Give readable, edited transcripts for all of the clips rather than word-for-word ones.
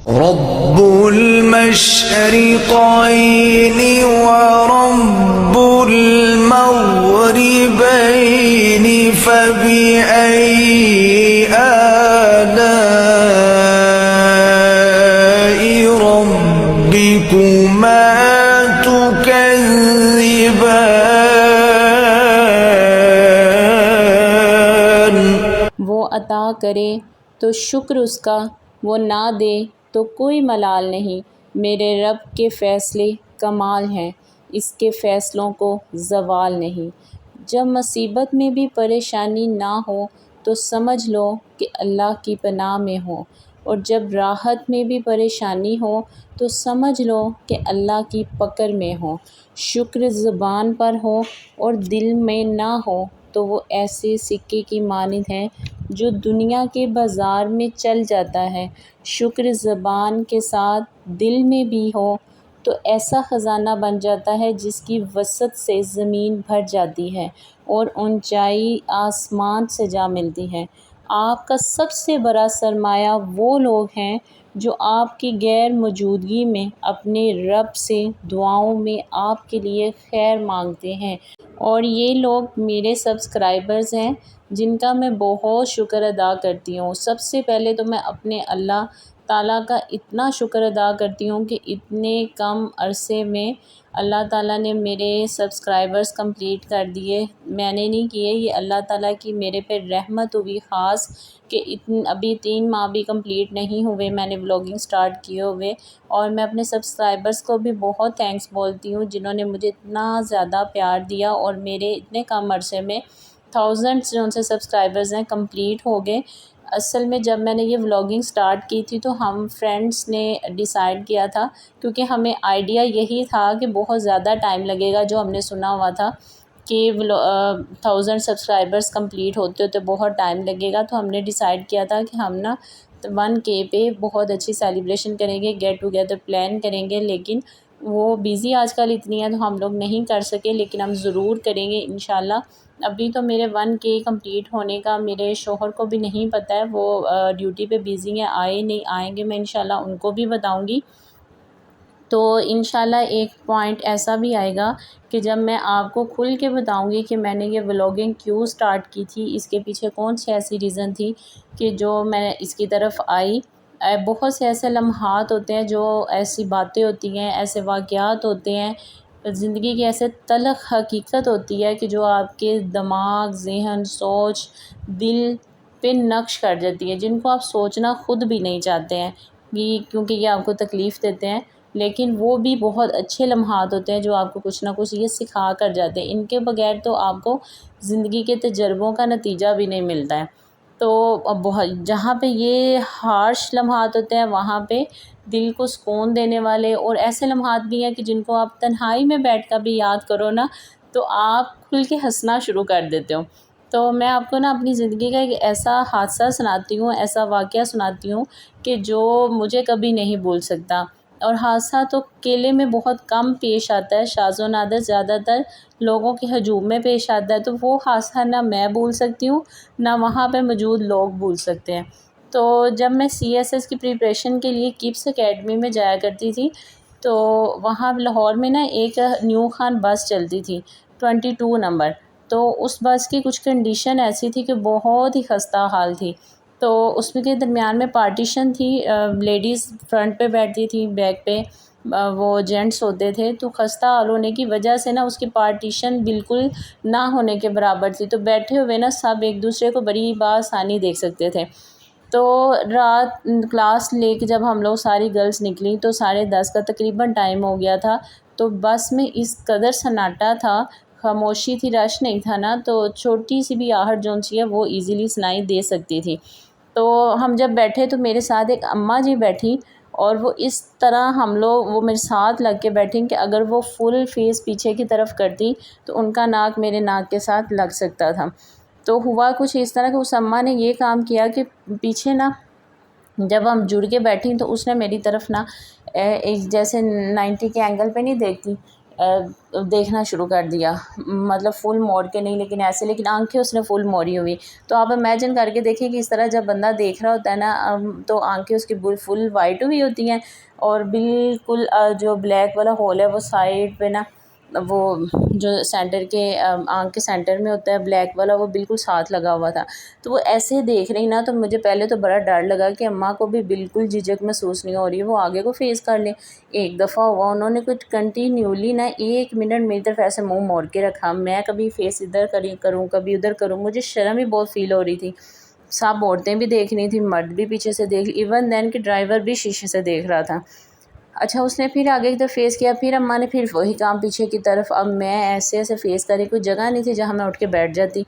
رب المشرقين ورب المغربين فبأي آلاء ربكما تكذبان۔ وہ عطا کرے تو شکر اس کا، وہ نہ دے تو کوئی ملال نہیں۔ میرے رب کے فیصلے کمال ہیں، اس کے فیصلوں کو زوال نہیں۔ جب مصیبت میں بھی پریشانی نہ ہو تو سمجھ لو کہ اللہ کی پناہ میں ہو، اور جب راحت میں بھی پریشانی ہو تو سمجھ لو کہ اللہ کی پکڑ میں ہو۔ شکر زبان پر ہو اور دل میں نہ ہو تو وہ ایسے سکے کی مانند ہے جو دنیا کے بازار میں چل جاتا ہے۔ شکر زبان کے ساتھ دل میں بھی ہو تو ایسا خزانہ بن جاتا ہے جس کی وسعت سے زمین بھر جاتی ہے اور اونچائی آسمان سے جا ملتی ہے۔ آپ کا سب سے بڑا سرمایہ وہ لوگ ہیں جو آپ کی غیر موجودگی میں اپنے رب سے دعاؤں میں آپ کے لیے خیر مانگتے ہیں، اور یہ لوگ میرے سبسکرائبرز ہیں جن کا میں بہت شکر ادا کرتی ہوں۔ سب سے پہلے تو میں اپنے اللہ تعالیٰ کا اتنا شکر ادا کرتی ہوں کہ اتنے کم عرصے میں اللہ تعالیٰ نے میرے سبسکرائبرز کمپلیٹ کر دیے۔ میں نے نہیں کیے، یہ اللہ تعالیٰ کی میرے پہ رحمت ہوئی خاص کہ ابھی 3 ماہ بھی کمپلیٹ نہیں ہوئے میں نے ولاگنگ سٹارٹ کیے ہوئے، اور میں اپنے سبسکرائبرز کو بھی بہت تھینکس بولتی ہوں جنہوں نے مجھے اتنا زیادہ پیار دیا، اور میرے اتنے کم عرصے میں 1000 جو ان سے سبسکرائبرز ہیں کمپلیٹ ہو گئے۔ اصل میں جب میں نے یہ ولاگنگ سٹارٹ کی تھی تو ہم فرینڈس نے ڈیسائیڈ کیا تھا، کیونکہ ہمیں آئیڈیا یہی تھا کہ بہت زیادہ ٹائم لگے گا، جو ہم نے سنا ہوا تھا کہ 1000 سبسکرائبرز کمپلیٹ ہوتے ہوتے بہت ٹائم لگے گا، تو ہم نے ڈیسائیڈ کیا تھا کہ ہم نا 1K پہ بہت اچھی سیلیبریشن کریں گے، گیٹ ٹوگیدر پلان کریں گے، لیکن وہ بیزی آج کل اتنی ہے تو ہم لوگ نہیں کر سکے، لیکن ہم ضرور کریں گے انشاءاللہ۔ ابھی تو میرے 1K کمپلیٹ ہونے کا میرے شوہر کو بھی نہیں پتہ ہے، وہ ڈیوٹی پہ بیزی ہیں، آئیں گے، میں انشاءاللہ ان کو بھی بتاؤں گی۔ تو انشاءاللہ ایک پوائنٹ ایسا بھی آئے گا کہ جب میں آپ کو کھل کے بتاؤں گی کہ میں نے یہ ولاگنگ کیوں سٹارٹ کی تھی، اس کے پیچھے کون سی ایسی ریزن تھی کہ جو میں اس کی طرف آئی۔ بہت سے ایسے لمحات ہوتے ہیں، جو ایسی باتیں ہوتی ہیں، ایسے واقعات ہوتے ہیں، زندگی کی ایسے تلخ حقیقت ہوتی ہے کہ جو آپ کے دماغ، ذہن، سوچ، دل پہ نقش کر جاتی ہے، جن کو آپ سوچنا خود بھی نہیں چاہتے ہیں کیونکہ یہ آپ کو تکلیف دیتے ہیں، لیکن وہ بھی بہت اچھے لمحات ہوتے ہیں جو آپ کو کچھ نہ کچھ یہ سکھا کر جاتے ہیں۔ ان کے بغیر تو آپ کو زندگی کے تجربوں کا نتیجہ بھی نہیں ملتا ہے۔ تو جہاں پہ یہ ہارش لمحات ہوتے ہیں وہاں پہ دل کو سکون دینے والے اور ایسے لمحات بھی ہیں کہ جن کو آپ تنہائی میں بیٹھ کر بھی یاد کرو نا تو آپ کھل کے ہنسنا شروع کر دیتے ہو۔ تو میں آپ کو نا اپنی زندگی کا ایک ایسا حادثہ سناتی ہوں، ایسا واقعہ سناتی ہوں کہ جو مجھے کبھی نہیں بھول سکتا۔ اور حادثہ تو کیلے میں بہت کم پیش آتا ہے، شاذ و نادر زیادہ تر لوگوں کے ہجوم میں پیش آتا ہے، تو وہ حادثہ نہ میں بھول سکتی ہوں نہ وہاں پہ موجود لوگ بھول سکتے ہیں۔ تو جب میں CSS کی پریپریشن کے لیے کپس اکیڈمی میں جایا کرتی تھی تو وہاں لاہور میں نا ایک نیو خان بس چلتی تھی 22 نمبر، تو اس بس کی کچھ کنڈیشن ایسی تھی کہ بہت ہی خستہ حال تھی۔ تو اس میں کے درمیان میں پارٹیشن تھی، لیڈیز فرنٹ پہ بیٹھتی تھی، بیک پہ وہ جینٹس ہوتے تھے، تو خستہ حال ہونے کی وجہ سے نا اس کی پارٹیشن بالکل نہ ہونے کے برابر تھی، تو بیٹھے ہوئے نا سب ایک دوسرے کو بڑی بآسانی دیکھ سکتے تھے۔ تو رات کلاس لے کے جب ہم لوگ ساری گرلز نکلی تو 10:30 کا تقریباً ٹائم ہو گیا تھا، تو بس میں اس قدر سناٹا تھا، خاموشی تھی، رش نہیں تھا نا، تو چھوٹی سی بھی آہٹ جون سی ہے وہ ایزیلی سنائی دے سکتی تھی۔ تو ہم جب بیٹھے تو میرے ساتھ ایک اماں جی بیٹھی، اور وہ اس طرح وہ میرے ساتھ لگ کے بیٹھیں کہ اگر وہ فل فیس پیچھے کی طرف کرتی تو ان کا ناک میرے ناک کے ساتھ لگ سکتا تھا۔ تو ہوا کچھ اس طرح کہ اس اماں نے یہ کام کیا کہ پیچھے نا جب ہم جڑ کے بیٹھیں تو اس نے میری طرف نا ایک جیسے 90 کے اینگل پہ نہیں دیکھتی، دیکھنا شروع کر دیا، مطلب فل موڑ کے نہیں لیکن ایسے، لیکن آنکھیں اس نے فل موڑی ہوئی۔ تو آپ امیجن کر کے دیکھیں کہ اس طرح جب بندہ دیکھ رہا ہوتا ہے نا تو آنکھیں اس کی فل وائٹ ہوئی ہوتی ہیں، اور بالکل جو بلیک والا ہول ہے وہ سائڈ پہ نا، وہ جو سینٹر کے آنکھ کے سینٹر میں ہوتا ہے بلیک والا، وہ بالکل ساتھ لگا ہوا تھا۔ تو وہ ایسے دیکھ رہی نا، تو مجھے پہلے تو بڑا ڈر لگا کہ اماں کو بھی بالکل جھجک محسوس نہیں ہو رہی، وہ آگے کو فیس کر لیں۔ ایک دفعہ ہوا انہوں نے کچھ کنٹینیولی نا 1 منٹ میری طرف ایسے منہ موڑ کے رکھا، میں کبھی فیس ادھر کروں کبھی ادھر کروں، مجھے شرم ہی بہت فیل ہو رہی تھی۔ سب عورتیں بھی دیکھ رہی تھیں، مرد بھی پیچھے سے دیکھ، ایون دین کہ ڈرائیور بھی شیشے سے دیکھ رہا تھا۔ اچھا اس نے پھر آگے کی طرف فیس کیا، پھر اماں نے پھر وہی کام پیچھے کی طرف، اب میں ایسے فیس کر رہی، کوئی جگہ نہیں تھی جہاں میں اٹھ کے بیٹھ جاتی۔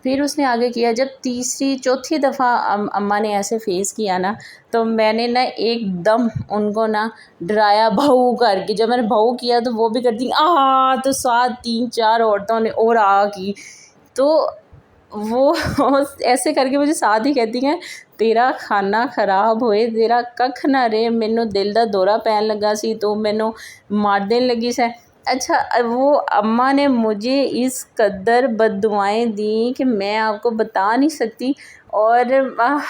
پھر اس نے آگے کیا، جب تیسری چوتھی دفعہ اماں نے ایسے فیس کیا نا، تو میں نے نا ایک دم ان کو نا ڈرایا بھاؤ کر کے، جب میں نے بھاؤ کیا تو وہ بھی کرتی تو ساتھ 3-4 عورتوں نے اور کی، تو وہ ایسے کر کے مجھے ساتھ ہی کہتی ہیں تیرا کھانا خراب ہوئے، تیرا ککھ نہ رہے، مینوں دل دا دورہ پین لگا سی، تو مینوں مار دین لگی سے۔ اچھا وہ اماں نے مجھے اس قدر بد دعائیں دیں کہ میں آپ کو بتا نہیں سکتی، اور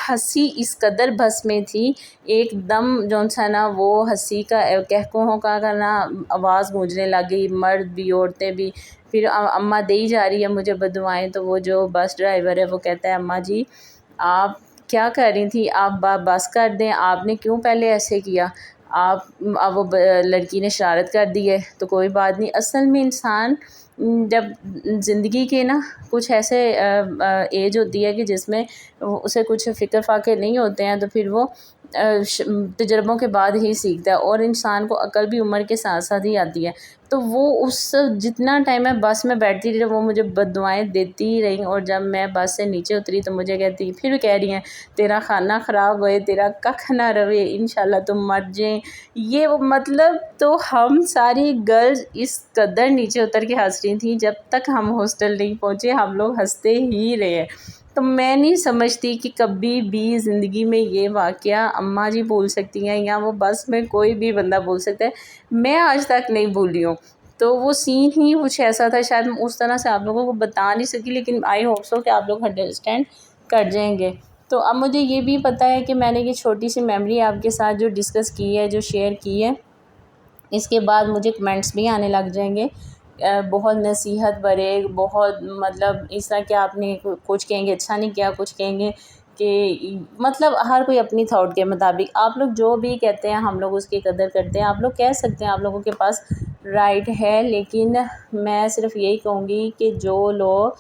ہنسی اس قدر بس میں تھی، ایک دم جون سا نا وہ ہنسی کا کہکہوں کا نا آواز گونجنے لگ گئی، مرد بھی عورتیں بھی۔ پھر اماں دے ہی جا رہی ہے مجھے بد دعائیں، تو وہ جو بس ڈرائیور ہے وہ کہتا ہے اماں جی آپ کیا کر رہی تھی، آپ بس کر دیں، آپ نے کیوں پہلے ایسے کیا، اب وہ لڑکی نے شرارت کر دی ہے تو کوئی بات نہیں۔ اصل میں انسان جب زندگی کے نا کچھ ایسے ایج ہوتی ہے کہ جس میں اسے کچھ فکر فاقے نہیں ہوتے ہیں، تو پھر وہ تجربوں کے بعد ہی سیکھتا ہے، اور انسان کو عقل بھی عمر کے ساتھ ساتھ ہی آتی ہے۔ تو وہ اس جتنا ٹائم میں بس میں بیٹھتی رہی وہ مجھے بد دعائیں دیتی ہی رہیں، اور جب میں بس سے نیچے اتری تو مجھے پھر کہہ رہی ہیں تیرا کھانا خراب ہوئے، تیرا ککھ نہ رہے، انشاءاللہ تم مر جائیں۔ یہ مطلب تو ہم ساری گرلز اس قدر نیچے اتر کے ہنس رہی تھیں، جب تک ہم ہاسٹل نہیں پہنچے ہم لوگ ہنستے ہی رہے۔ تو میں نہیں سمجھتی کہ کبھی بھی زندگی میں یہ واقعہ اماں جی بھول سکتی ہیں، یا وہ بس میں کوئی بھی بندہ بھول سکتا ہے، میں آج تک نہیں بھولی ہوں۔ تو وہ سین ہی کچھ ایسا تھا، شاید میں اس طرح سے آپ لوگوں کو بتا نہیں سکی، لیکن آئی ہوپ سو کہ آپ لوگ انڈرسٹینڈ کر جائیں گے۔ تو اب مجھے یہ بھی پتہ ہے کہ میں نے یہ چھوٹی سی میموری آپ کے ساتھ جو ڈسکس کی ہے، جو شیئر کی ہے، اس کے بعد مجھے کمنٹس بھی آنے لگ جائیں گے بہت نصیحت برے، بہت مطلب اس طرح کہ آپ نے کچھ کہیں گے اچھا نہیں کیا، کچھ کہیں گے کہ مطلب ہر کوئی اپنی تھاٹ کے مطابق، آپ لوگ جو بھی کہتے ہیں ہم لوگ اس کی قدر کرتے ہیں، آپ لوگ کہہ سکتے ہیں، آپ لوگوں کے پاس رائٹ ہے، لیکن میں صرف یہی کہوں گی کہ جو لوگ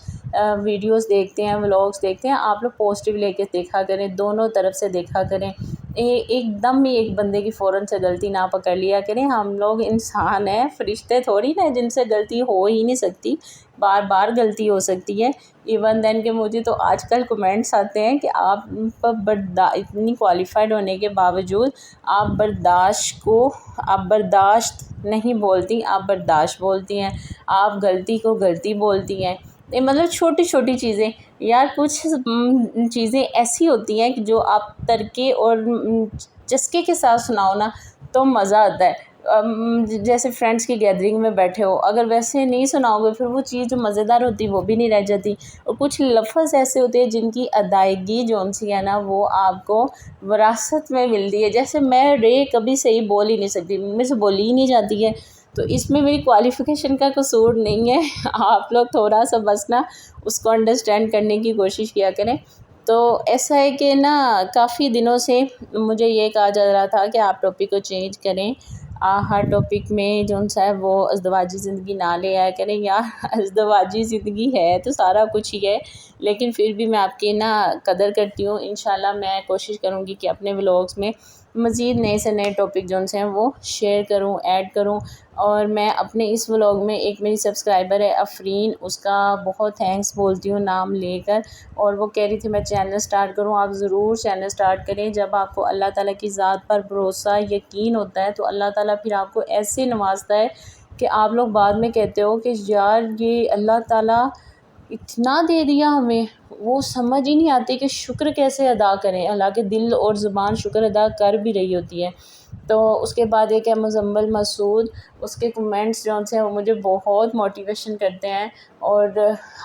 ویڈیوز دیکھتے ہیں، ولاگس دیکھتے ہیں، آپ لوگ پازیٹیو لے کے دیکھا کریں، دونوں طرف سے دیکھا کریں، ایک دم ہی ایک بندے کی فوراً سے غلطی نہ پکڑ لیا کریں۔ ہم لوگ انسان ہیں، فرشتے تھوڑی نا جن سے غلطی ہو ہی نہیں سکتی، بار بار غلطی ہو سکتی ہے۔ ایون دین کہ مجھے تو آج کل کمنٹس آتے ہیں کہ آپ اتنی کوالیفائڈ ہونے کے باوجود آپ برداشت نہیں بولتی، آپ برداشت بولتی ہیں، آپ غلطی کو غلطی بولتی ہیں۔ یہ مطلب چھوٹی چھوٹی چیزیں یار، کچھ چیزیں ایسی ہوتی ہیں کہ جو آپ ترکے اور چسکے کے ساتھ سناؤ نا تو مزہ آتا ہے۔ جیسے فرینڈس کی گیدرنگ میں بیٹھے ہو، اگر ویسے نہیں سناؤ گے پھر وہ چیز جو مزیدار ہوتی وہ بھی نہیں رہ جاتی۔ اور کچھ لفظ ایسے ہوتے ہیں جن کی ادائیگی جون سی ہے نا وہ آپ کو وراثت میں ملتی ہے، جیسے میں کبھی صحیح بول ہی نہیں سکتی، مجھ سے بولی ہی نہیں جاتی ہے، تو اس میں میری کوالیفیکیشن کا قصور نہیں ہے۔ آپ لوگ تھوڑا سا بس نا اس کو انڈرسٹینڈ کرنے کی کوشش کیا کریں۔ تو ایسا ہے کہ نا کافی دنوں سے مجھے یہ کہا جا رہا تھا کہ آپ ٹاپک کو چینج کریں، ہر ٹاپک میں جو سا ہے وہ ازدواجی زندگی نہ لے آیا کریں۔ یار ازدواجی زندگی ہے تو سارا کچھ ہی ہے، لیکن پھر بھی میں آپ کی نا قدر کرتی ہوں۔ انشاءاللہ میں کوشش کروں گی کہ اپنے ولاگس میں مزید نئے سے نئے ٹاپک جو سے ہیں وہ شیئر کروں، ایڈ کروں۔ اور میں اپنے اس ولاگ میں ایک میری سبسکرائبر ہے افرین، اس کا بہت تھینکس بولتی ہوں نام لے کر، اور وہ کہہ رہی تھی میں چینل سٹارٹ کروں۔ آپ ضرور چینل سٹارٹ کریں، جب آپ کو اللہ تعالیٰ کی ذات پر بھروسہ یقین ہوتا ہے تو اللہ تعالیٰ پھر آپ کو ایسے نوازتا ہے کہ آپ لوگ بعد میں کہتے ہو کہ یار یہ اللہ تعالیٰ اتنا دے دیا ہمیں، وہ سمجھ ہی نہیں آتی کہ شکر کیسے ادا کریں، حالانکہ دل اور زبان شکر ادا کر بھی رہی ہوتی ہے۔ تو اس کے بعد ایک ہے مزمل مسعود، اس کے کمنٹس جو ہیں وہ مجھے بہت موٹیویشن کرتے ہیں، اور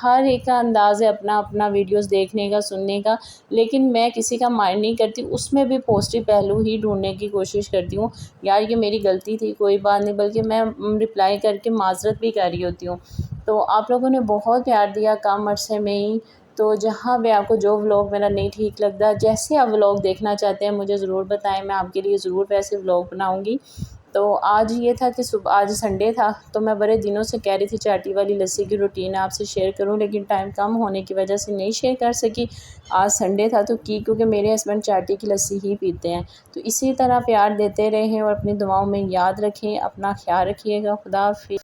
ہر ایک کا انداز ہے اپنا اپنا ویڈیوز دیکھنے کا، سننے کا، لیکن میں کسی کا مائنڈ نہیں کرتی، اس میں بھی پازیٹیو پہلو ہی ڈھونڈنے کی کوشش کرتی ہوں، یار یہ میری غلطی تھی کوئی بات نہیں، بلکہ میں رپلائی کر کے معذرت بھی کر رہی ہوتی ہوں۔ تو آپ لوگوں نے بہت پیار دیا کم عرصے میں ہی، تو جہاں بھی آپ کو جو ولاگ میرا نہیں ٹھیک لگتا، جیسے آپ ولاگ دیکھنا چاہتے ہیں مجھے ضرور بتائیں، میں آپ کے لیے ضرور ویسے ولاگ بناؤں گی۔ تو آج یہ تھا کہ آج سنڈے تھا، تو میں بڑے دنوں سے کہہ رہی تھی چاٹی والی لسی کی روٹین آپ سے شیئر کروں، لیکن ٹائم کم ہونے کی وجہ سے نہیں شیئر کر سکی۔ آج سنڈے تھا تو کیونکہ میرے ہسبینڈ چاٹی کی لسی ہی پیتے ہیں۔ تو اسی طرح پیار دیتے رہیں اور اپنی دعاؤں میں یاد رکھیں، اپنا خیال رکھیے گا۔ خدا حافظ۔